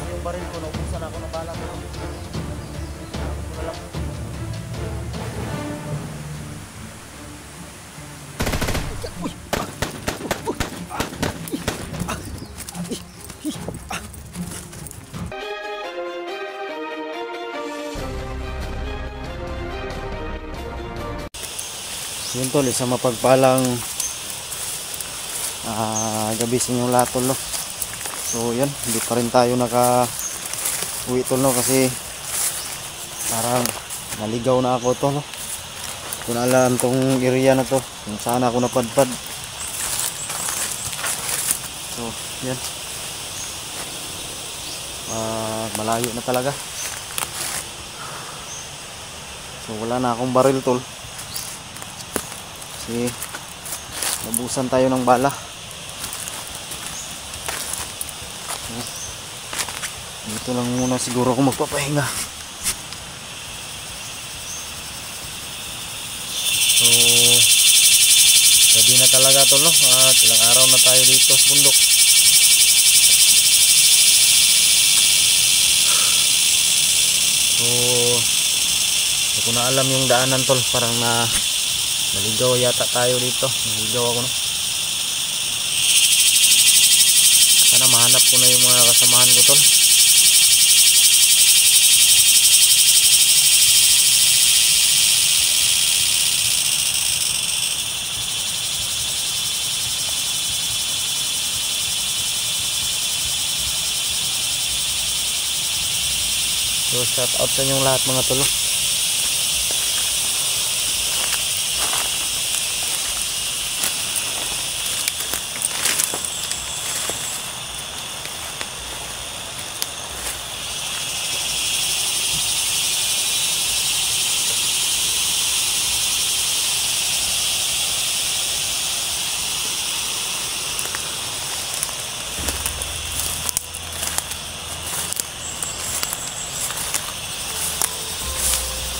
Yung baril ko, naubusan ako ng bala. Yun tol, isang mapagpalang gabi sa inyong lahat tol, no? So yan, hindi pa rin tayo naka uwi tol, no? Kasi parang naligaw na ako tol, no? Kung alam tong area na to kung saan ako napadpad. So yan, malayo na talaga. So wala na akong baril tol, kasi nabusan tayo ng bala. Dito lang muna siguro ako magpapahinga. So gabi na talaga tol, no? At ilang araw na tayo dito sa bundok. So hindi ko na alam yung daanan tol, parang naligaw yata tayo dito. Naligaw ako, no? Sana mahanap ko na yung mga kasamahan ko tol. So shout out sa inyong lahat mga tol.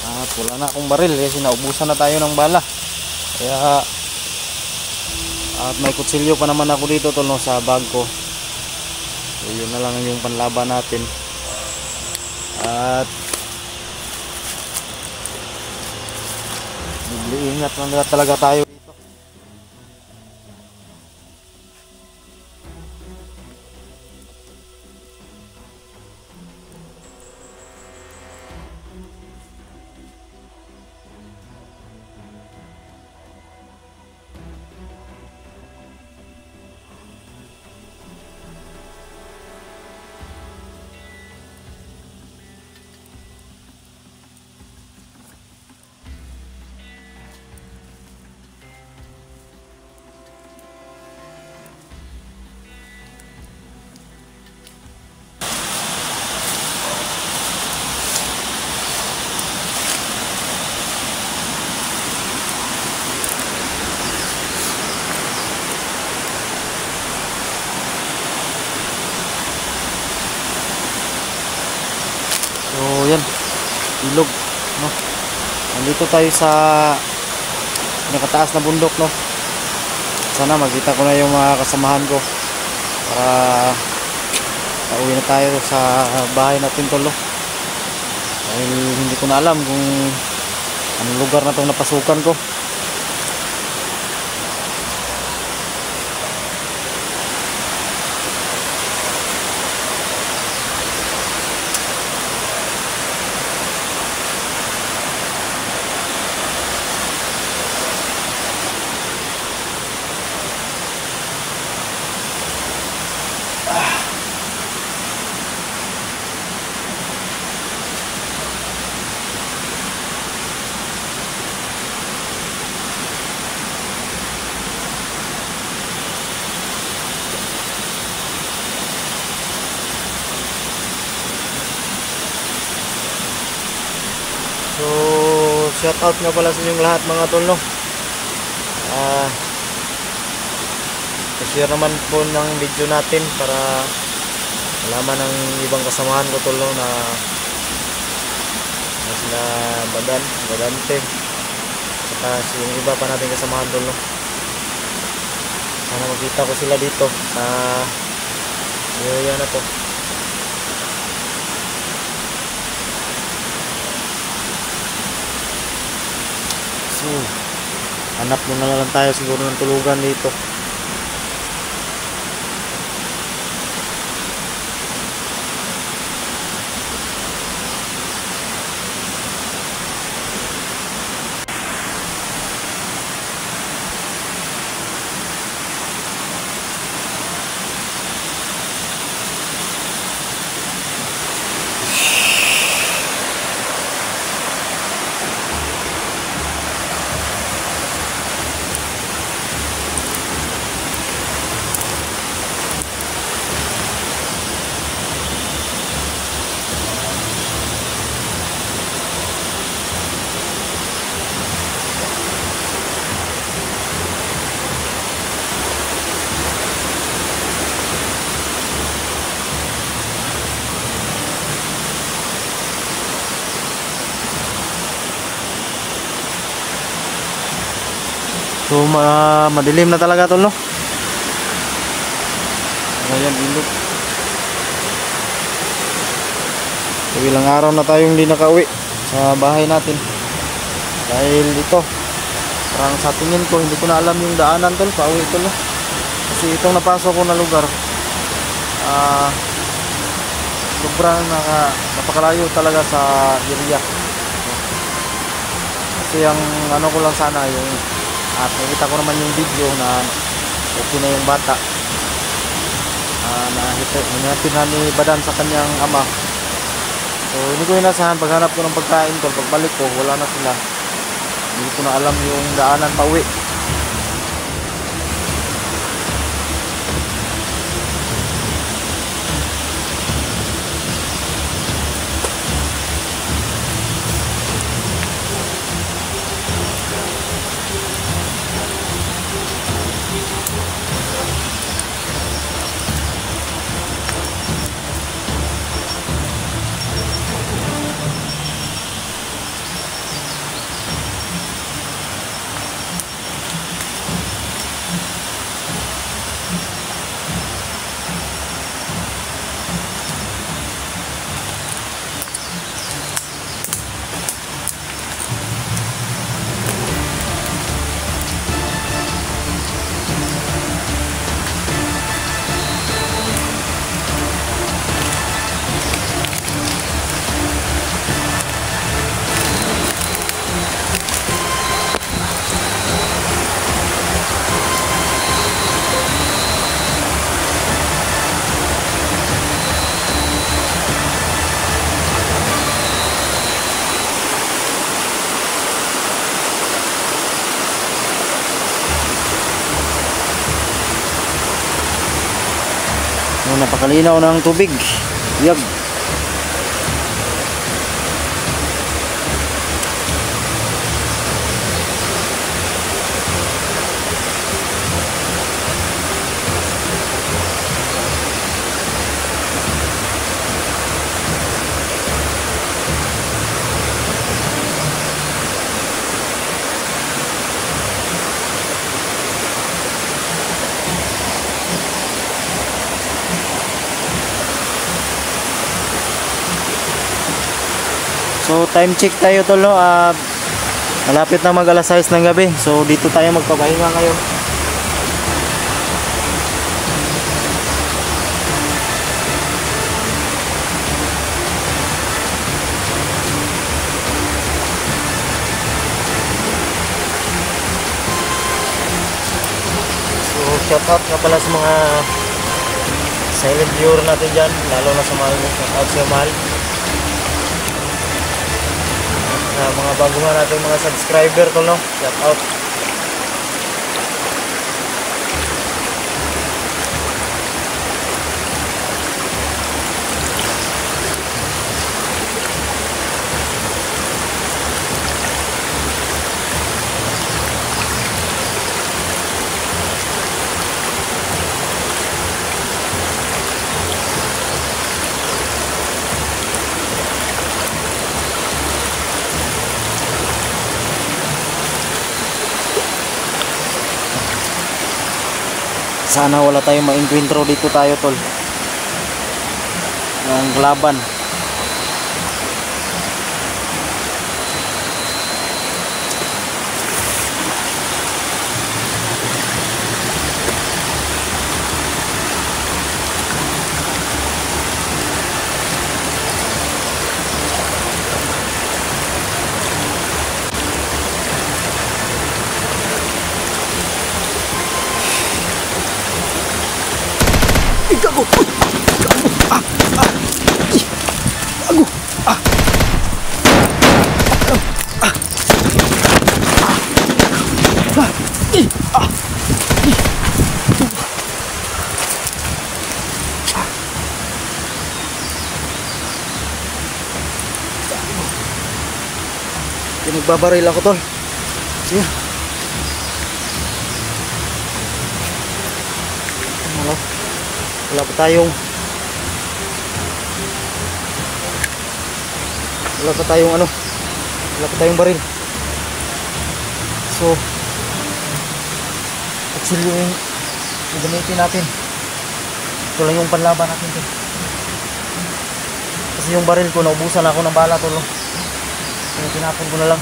At wala na akong baril kasi naubusan na tayo ng bala. Kaya at may kutsilyo pa naman ako dito tol, no, sa bag ko. So yun na lang yung panlaban natin. At ingat na talaga tayo. So yan, ilog, no? Nandito tayo sa nakataas na bundok, no? Sana makita ko na yung mga kasamahan ko para pauwi na tayo sa bahay natin tol, no? Dahil hindi ko na alam kung anong lugar na itong napasukan ko. So shout out nga pala sa inyong lahat mga tol, no? share naman po ng video natin para Alaman ng ibang kasamahan ko tol no, na sila Badante, saka yung iba pa natin kasamahan tol no. Sana makita ko sila dito sa area na to. So hanap muna lang tayo siguro ng tulugan dito. So madilim na talaga tol no. Ayan ilog. So ilang araw na tayong hindi nakauwi sa bahay natin. Dahil dito parang sa tingin ko hindi ko na alam yung daanan tol pauwi tol no. Kasi itong napasok ko na lugar sobrang napakalayo talaga sa area. Kasi ang ano ko lang sana yung at nakita ko naman yung video na okay na yung bata nahitin ni Badan sa kanyang ama. So hindi ko inasahan paghanap ko ng pagkain ko, pagbalik ko wala na sila, hindi ko na alam yung daanan pa uwi. Napakalinaw ng tubig. Yag. So time check tayo tol no. Malapit na mag alas 6 ng gabi. So dito tayo magpapahinga ngayon. So shout out nga pala sa mga silent viewer natin dyan, lalo na sa mahal mo. Shout out sa mahal. Mga bago nga natin mga subscriber tol no, shout out. Sana wala tayong ma-encuentro dito tayo tol. Ang laban. Gago! Gago! Ah! Ah! Ih! Gago! Ah! Ah! Ah! Ih! Ah! Ih! Ah! Pinagbabaril ako tol. Sige. Ano? Wala pa tayong baril. So actually yung gagamitin natin ito lang yung panlaban natin to. Kasi yung baril ko naubusan ako ng bala tol. Kaya tinapon ko na lang.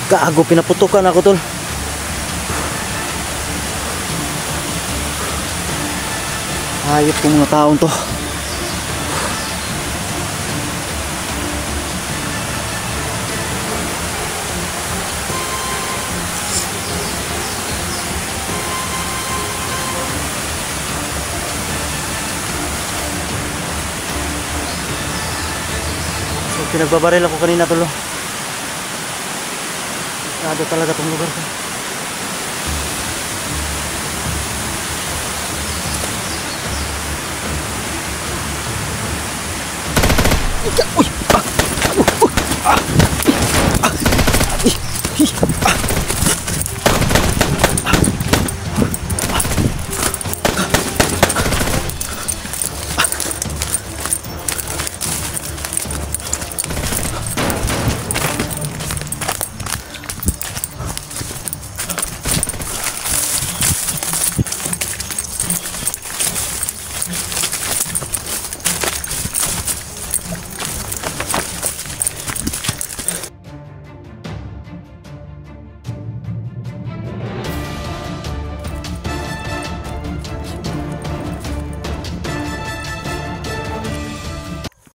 Gago, pinaputukan ako tol. Hayop ko mga taon to. So pinagbabaril ako kanina tol. Nado talaga tong lugar ko. Ika!